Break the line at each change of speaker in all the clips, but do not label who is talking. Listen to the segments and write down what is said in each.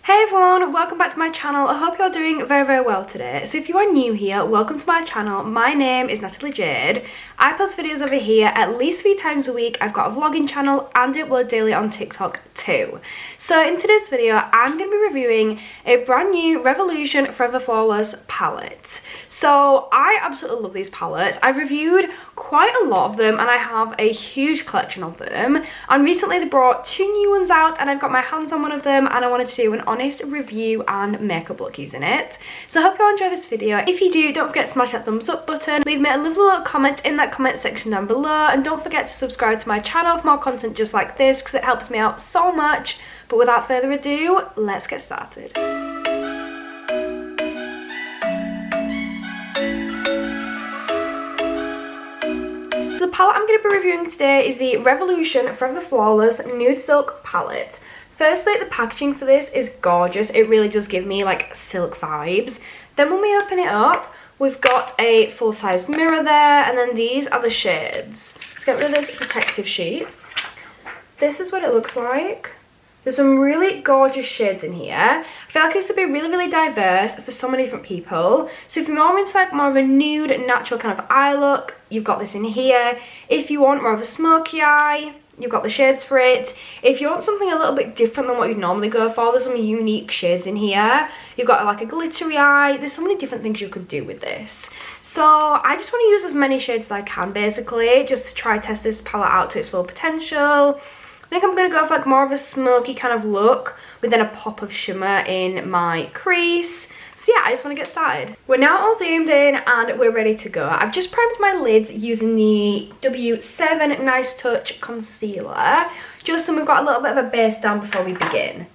Hey everyone, welcome back to my channel. I hope you're doing very well today. So if you are new here, welcome to my channel. My name is Natalie Jade. I post videos over here at least 3 times a week. I've got a vlogging channel and it upload daily on TikTok too. So in today's video, I'm going to be reviewing a brand new Revolution Forever Flawless palette. So I absolutely love these palettes. I've reviewed quite a lot of them and I have a huge collection of them. And recently they brought 2 new ones out and I've got my hands on one of them and I wanted to do an honest review and makeup look using it. So I hope you all enjoy this video. If you do, don't forget to smash that thumbs up button. Leave me a little comment in that comment section down below and don't forget to subscribe to my channel for more content just like this because it helps me out so much. But without further ado, let's get started. So the palette I'm going to be reviewing today is the Revolution Forever Flawless Nude Silk palette. Firstly, the packaging for this is gorgeous. It really does give me like silk vibes. Then when we open it up, we've got a full-size mirror there, and then these are the shades. Let's get rid of this protective sheet. This is what it looks like. There's some really gorgeous shades in here. I feel like this would be really diverse for so many different people. So if you're more into like more of a nude, natural kind of eye look, you've got this in here. If you want more of a smoky eye, you've got the shades for it. If you want something a little bit different than what you'd normally go for, there's some unique shades in here. You've got like a glittery eye. There's so many different things you could do with this. So I just want to use as many shades as I can basically, just to try test this palette out to its full potential. I think I'm going to go for like more of a smoky kind of look with then a pop of shimmer in my crease. So yeah, I just want to get started. We're now all zoomed in and we're ready to go. I've just primed my lids using the W7 Nice Touch Concealer, just so we've got a little bit of a base down before we begin.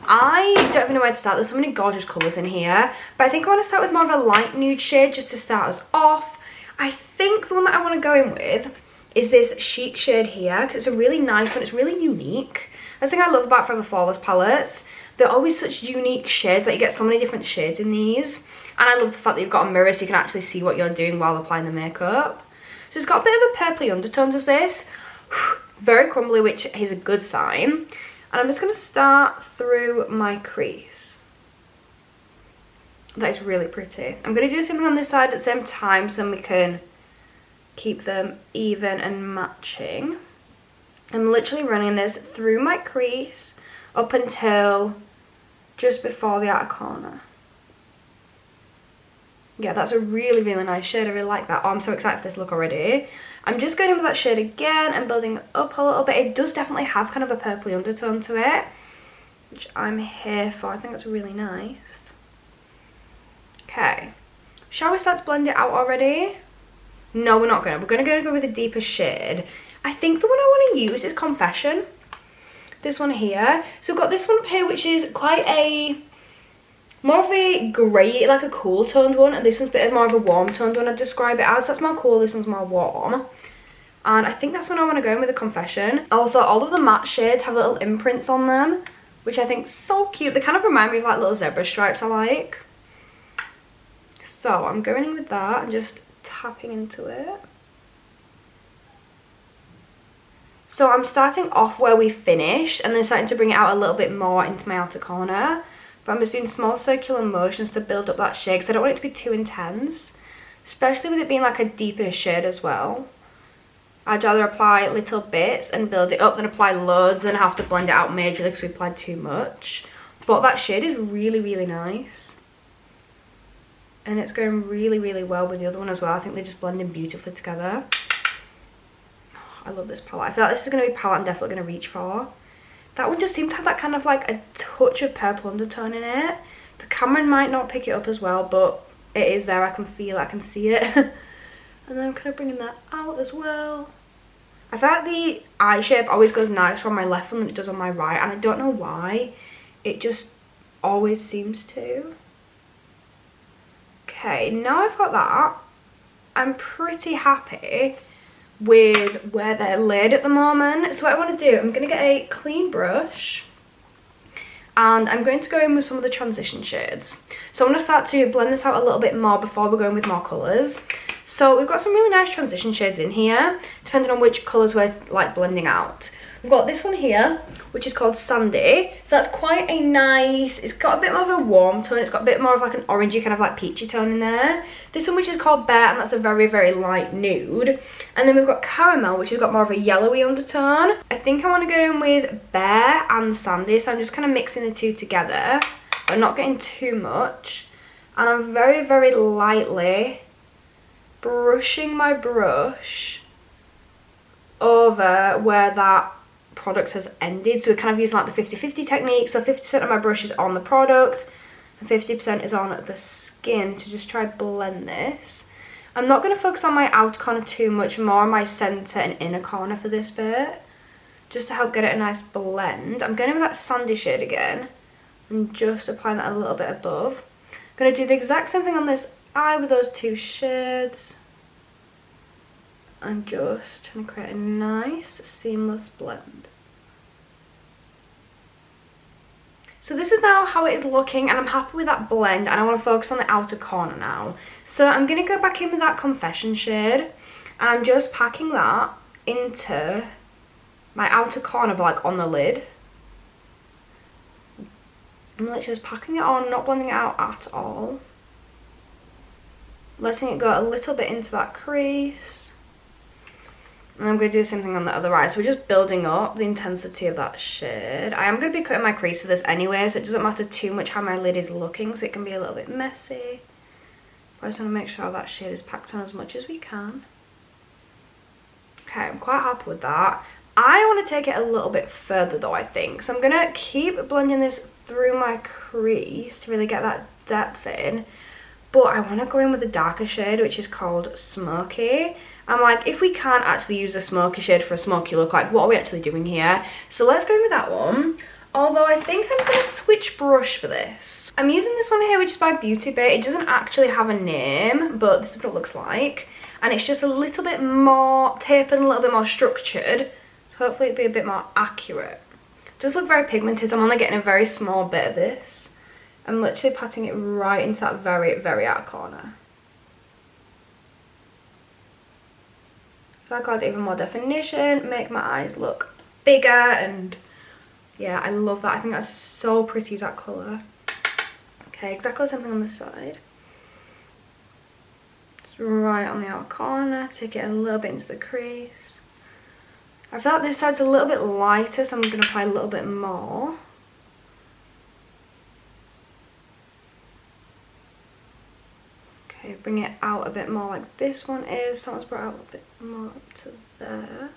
I don't even know where to start. There's so many gorgeous colours in here, but I think I want to start with more of a light nude shade just to start us off. I think the one that I want to go in with is this Chic shade here, because it's a really nice one. It's really unique. That's the thing I love about Forever Flawless palettes. They're always such unique shades, like you get so many different shades in these. And I love the fact that you've got a mirror so you can actually see what you're doing while applying the makeup. So it's got a bit of a purpley undertone to this. Very crumbly, which is a good sign. And I'm just going to start through my crease. That is really pretty. I'm going to do something on this side at the same time so we can keep them even and matching. I'm literally running this through my crease up until just before the outer corner. Yeah, that's a really nice shade. I really like that. Oh, I'm so excited for this look already. I'm just going in with that shade again and building it up a little bit. It does definitely have kind of a purpley undertone to it, which I'm here for. I think that's really nice. Okay, shall we start to blend it out already? No, we're not going to. We're going to go with a deeper shade. I think the one I want to use is Confession. This one here. So we've got this one here, which is quite a more of a grey, like a cool toned one, and this one's a bit more of a warm toned one I'd describe it as. That's more cool, this one's more warm. And I think that's what I want to go in with a Confession. Also, all of the matte shades have little imprints on them, which I think is so cute. They kind of remind me of like little zebra stripes I like. So I'm going in with that and just tapping into it. So I'm starting off where we finished and then starting to bring it out a little bit more into my outer corner. But I'm just doing small circular motions to build up that shade because I don't want it to be too intense, especially with it being like a deeper shade as well. I'd rather apply little bits and build it up than apply loads and then have to blend it out majorly because we applied too much. But that shade is really nice. And it's going really well with the other one as well. I think they're just blending beautifully together. I love this palette. I feel like this is going to be a palette I'm definitely going to reach for. That one just seemed to have that kind of like a touch of purple undertone in it. The camera might not pick it up as well, but it is there. I can feel it. I can see it. And then I'm kind of bringing that out as well. I feel like the eye shape always goes nicer on my left one than it does on my right. And I don't know why. It just always seems to. Okay, now I've got that, I'm pretty happy with where they're laid at the moment. So what I want to do, I'm going to get a clean brush and I'm going to go in with some of the transition shades. So I'm going to start to blend this out a little bit more before we're going with more colours. So we've got some really nice transition shades in here, depending on which colours we're like blending out. We've got this one here, which is called Sandy. So that's quite a nice, it's got a bit more of a warm tone. It's got a bit more of like an orangey kind of like peachy tone in there. This one, which is called Bear, and that's a very, very light nude. And then we've got Caramel, which has got more of a yellowy undertone. I think I want to go in with Bear and Sandy, so I'm just kind of mixing the two together, but not getting too much. And I'm very, very lightly brushing my brush over where that product has ended. So we're kind of using like the 50-50 technique. So 50% of my brush is on the product and 50% is on the skin to just try blend this. I'm not going to focus on my outer corner too much, more on my centre and inner corner for this bit, just to help get it a nice blend. I'm going in with that Sandy shade again and just applying that a little bit above. I'm going to do the exact same thing on this eye with those two shades. I'm just trying to create a nice seamless blend. So this is now how it is looking, and I'm happy with that blend, and I want to focus on the outer corner now. So I'm going to go back in with that Confession shade, and I'm just packing that into my outer corner, but like on the lid. I'm literally just packing it on, not blending it out at all. Letting it go a little bit into that crease. And I'm going to do the same thing on the other eye. So we're just building up the intensity of that shade. I am going to be cutting my crease for this anyway, so it doesn't matter too much how my lid is looking, so it can be a little bit messy. But I just want to make sure that shade is packed on as much as we can. Okay, I'm quite happy with that. I want to take it a little bit further though, I think. So I'm going to keep blending this through my crease to really get that depth in. But I want to go in with a darker shade, which is called Smoky. I'm like, if we can't actually use a smoky shade for a smoky look, like, what are we actually doing here? So let's go in with that one. Although I think I'm going to switch brush for this. I'm using this one here, which is by Beauty Bay. It doesn't actually have a name, but this is what it looks like. And it's just a little bit more tapered and a little bit more structured. So hopefully it'll be a bit more accurate. It does look very pigmented, so I'm only getting a very small bit of this. I'm literally patting it right into that very, very outer corner. So I got even more definition, make my eyes look bigger, and yeah, I love that. I think that's so pretty, that colour. Okay, exactly the same thing on this side. Just right on the outer corner, take it a little bit into the crease. I feel like this side's a little bit lighter, so I'm going to apply a little bit more. Okay, bring it out a bit more like this one is. That one's brought out a bit more up to there.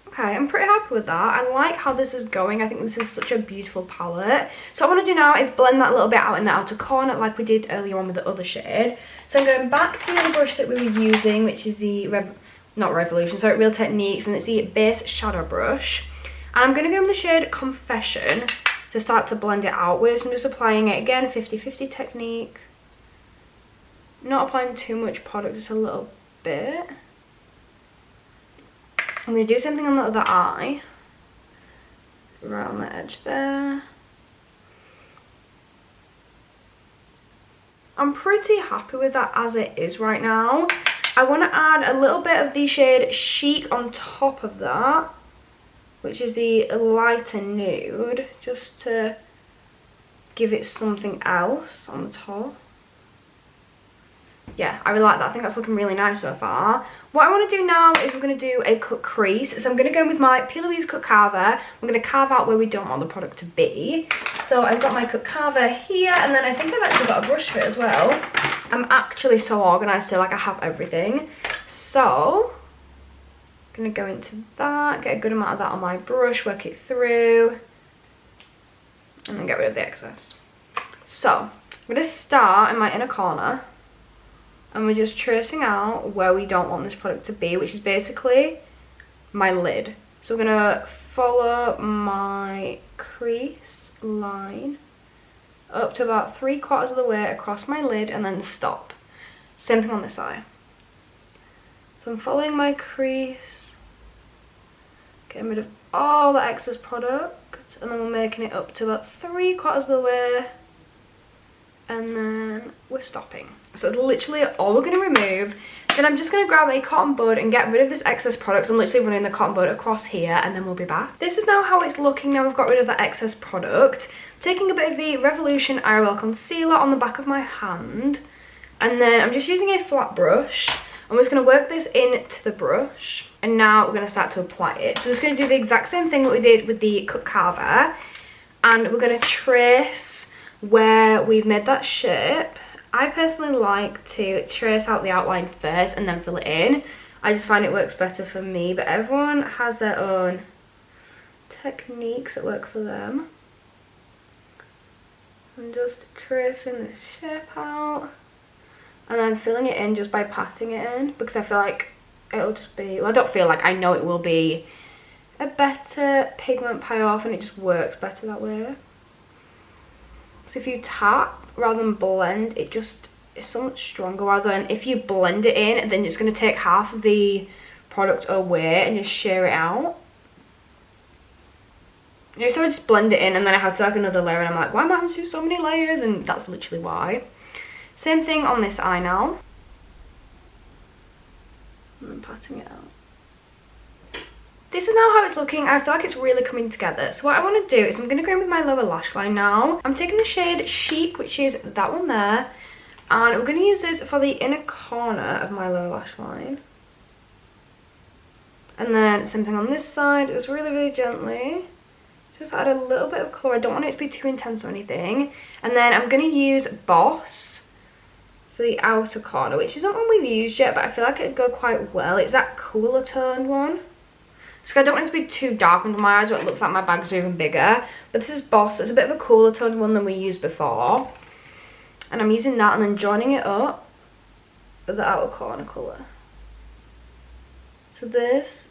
Okay, I'm pretty happy with that. I like how this is going. I think this is such a beautiful palette. So what I want to do now is blend that a little bit out in the outer corner like we did earlier on with the other shade. So I'm going back to the brush that we were using, which is the Real Techniques, and it's the base shadow brush. And I'm going to go in the shade Confession to start to blend it out with. So I'm just applying it again, 50-50 technique. Not applying too much product, just a little bit. I'm going to do something on the other eye. Right on the edge there. I'm pretty happy with that as it is right now. I want to add a little bit of the shade Chic on top of that, which is the lighter nude, just to give it something else on the top. Yeah, I really like that. I think that's looking really nice so far. What I want to do now is we're going to do a cut crease. So I'm going to go with my P. Louise cut carver. We're going to carve out where we don't want the product to be. So I've got my cut carver here, and then I think I've actually got a brush for it as well. I'm actually so organised today, like I have everything. So I'm going to go into that, get a good amount of that on my brush, work it through, and then get rid of the excess. So I'm going to start in my inner corner, and we're just tracing out where we don't want this product to be, which is basically my lid. So we're going to follow my crease line up to about 3/4 of the way across my lid and then stop. Same thing on this eye. So I'm following my crease, getting rid of all the excess product, and then we're making it up to about 3/4 of the way and then we're stopping. So it's literally all we're going to remove. Then I'm just going to grab a cotton bud and get rid of this excess product. So I'm literally running the cotton bud across here, and then we'll be back. This is now how it's looking. Now we've got rid of that excess product. Taking a bit of the Revolution IRL concealer on the back of my hand, and then I'm just using a flat brush. I'm just going to work this into the brush, and now we're going to start to apply it. So we're just going to do the exact same thing that we did with the cut carver, and we're going to trace where we've made that shape. I personally like to trace out the outline first and then fill it in. I just find it works better for me, but everyone has their own techniques that work for them. I'm just tracing this shape out, and I'm filling it in just by patting it in, because I feel like it'll just be, well, I don't feel like, I know it will be a better pigment payoff, and it just works better that way. So if you tap rather than blend, it just is so much stronger, rather than if you blend it in, then it's going to take half of the product away and just share it out. You know, so I just blend it in, and then I have to like another layer, and I'm like, why am I having to do so many layers? And that's literally why. Same thing on this eye now. I'm patting it out. This is now how it's looking. I feel like it's really coming together. So what I want to do is I'm going to go in with my lower lash line now. I'm taking the shade Chic, which is that one there. And we're going to use this for the inner corner of my lower lash line. And then same thing on this side. Just really, really gently. Just add a little bit of colour. I don't want it to be too intense or anything. And then I'm going to use Boss for the outer corner, which isn't one we've used yet, but I feel like it'd go quite well. It's that cooler toned one. So I don't want it to be too dark under my eyes, so it looks like my bags are even bigger. But this is Boss. It's a bit of a cooler toned one than we used before. And I'm using that and then joining it up with the outer corner colour. So this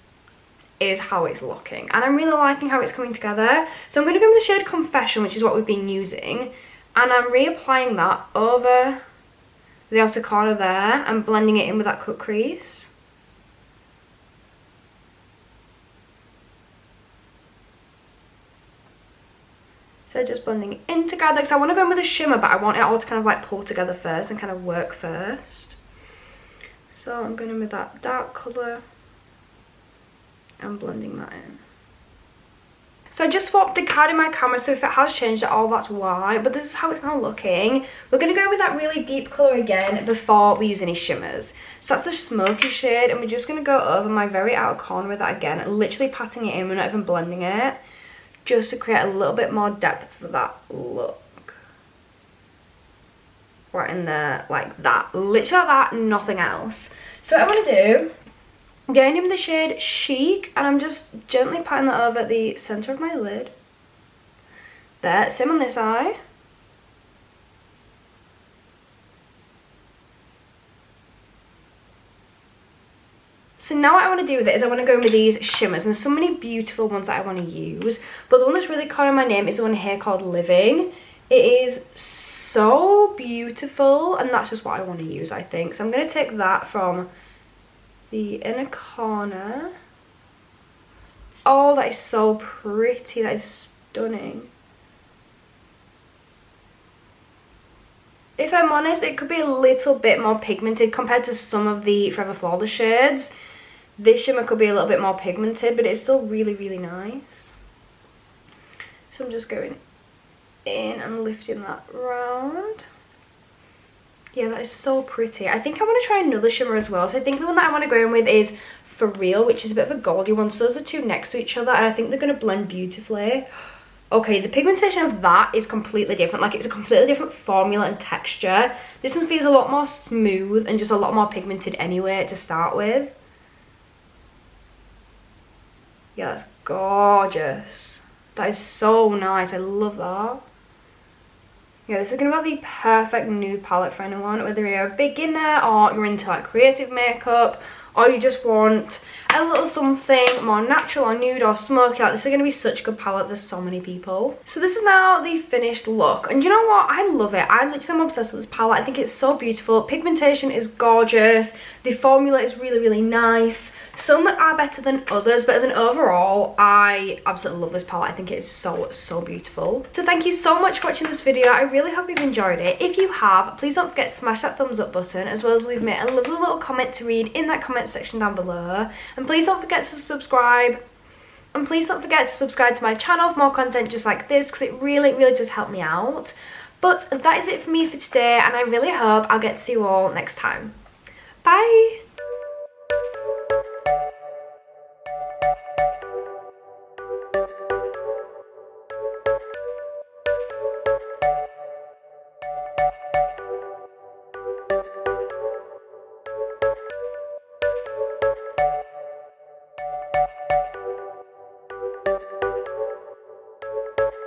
is how it's looking. And I'm really liking how it's coming together. So I'm going to go with the shade Confession, which is what we've been using. And I'm reapplying that over the outer corner there and blending it in with that cut crease. So just blending it in together, because I want to go in with a shimmer, but I want it all to kind of like pull together first and kind of work first. So I'm going in with that dark colour and blending that in. So I just swapped the card in my camera, so if it has changed at all, that's why. But this is how it's now looking. We're going to go with that really deep colour again before we use any shimmers. So that's the smoky shade, and we're just going to go over my very outer corner with that again, literally patting it in, we're not even blending it, just to create a little bit more depth for that look. Right in there, like that. Literally like that, nothing else. So what I want to do, I'm going in with the shade Chic, and I'm just gently patting that over the centre of my lid. There, same on this eye. So now what I want to do with it is I want to go in with these shimmers, and there's so many beautiful ones that I want to use, but the one that's really calling my name is the one here called Living. It is so beautiful, and that's just what I want to use, I think. So I'm going to take that from the inner corner. Oh, that is so pretty. That is stunning. If I'm honest, it could be a little bit more pigmented compared to some of the Forever Flawless shades. This shimmer could be a little bit more pigmented, but it's still really, really nice. So I'm just going in and lifting that round. Yeah, that is so pretty. I think I want to try another shimmer as well. So I think the one that I want to go in with is For Real, which is a bit of a goldy one. So those are two next to each other, and I think they're going to blend beautifully. Okay, the pigmentation of that is completely different. Like, it's a completely different formula and texture. This one feels a lot more smooth and just a lot more pigmented anyway to start with. Yeah, that's gorgeous. That is so nice. I love that. Yeah, this is going to be the perfect nude palette for anyone, whether you're a beginner or you're into like creative makeup, or you just want a little something more natural or nude or smoky, like, this is going to be such a good palette for so many people. So this is now the finished look, and you know what, I love it. I literally am obsessed with this palette. I think it's so beautiful. Pigmentation is gorgeous, the formula is really, really nice. Some are better than others, but as an overall, I absolutely love this palette. I think it is so, so beautiful. So thank you so much for watching this video. I really hope you've enjoyed it. If you have, please don't forget to smash that thumbs up button, as well as leave me a lovely little comment to read in that comment section down below. And please don't forget to subscribe. And please don't forget to subscribe to my channel for more content just like this, because it really, really does help me out. But that is it for me for today, and I really hope I'll get to see you all next time. Bye!